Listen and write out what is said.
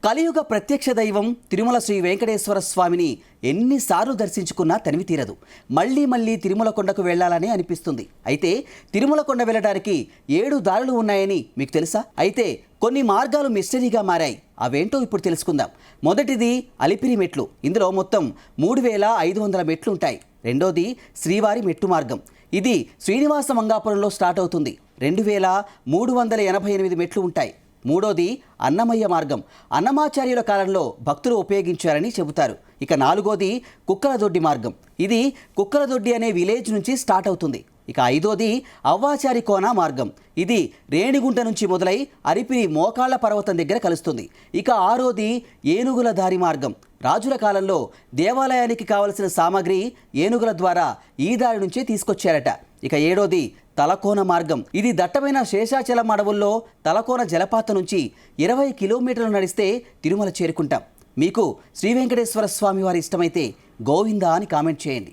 కలియుగ ప్రత్యక్ష దైవం తిరుమల శ్రీ వెంకటేశ్వర స్వామిని ఎన్నిసార్లు దర్శించుకున్నా తనివి తీరదు. మళ్ళీ మళ్ళీ తిరుమల కొండకు వెళ్ళాలని అనిపిస్తుంది. అయితే తిరుమల కొండ వెళ్ళడానికి 7 దారులు ఉన్నాయని మీకు తెలుసా? అయితే కొన్ని మార్గాలు మిస్టరీగా మారాయి. అవేంటో ఇప్పుడు తెలుసుకుందాం. మొదటిది అలిపిరి మెట్లు. ఇందులో మొత్తం 3500 మెట్లు ఉంటాయి. రెండోది శ్రీవారి మెట్టు మార్గం. ఇది శ్రీనివాస మంగాపురంలో స్టార్ట్ అవుతుంది. 2388 మెట్లు ఉంటాయి. మూడోది అన్నమయ్య మార్గం. అన్నమాచార్యుల కాలంలో భక్తులు ఉపయోగించారని చెబుతారు. ఇక నాలుగోది కుక్కలదొడ్డి మార్గం. ఇది కుక్కలదొడ్డి అనే విలేజ్ నుంచి స్టార్ట్ అవుతుంది. ఇక ఐదోది అవ్వాచారి కోన మార్గం. ఇది రేణిగుంట నుంచి మొదలై అరిపిరి మోకాళ్ల పర్వతం దగ్గర కలుస్తుంది. ఇక ఆరోది ఏనుగుల దారి మార్గం. రాజుల కాలంలో దేవాలయానికి కావలసిన సామాగ్రి ఏనుగుల ద్వారా ఈ దారి నుంచే తీసుకొచ్చారట. ఇక ఏడోది తలకోన మార్గం. ఇది దట్టమైన శేషాచలం అడవుల్లో తలకోన జలపాతం నుంచి 20 కిలోమీటర్లు నడిస్తే తిరుమల చేరుకుంటాం. మీకు శ్రీ వెంకటేశ్వర స్వామి వారి ఇష్టమైతే గోవిందా అని కామెంట్ చేయండి.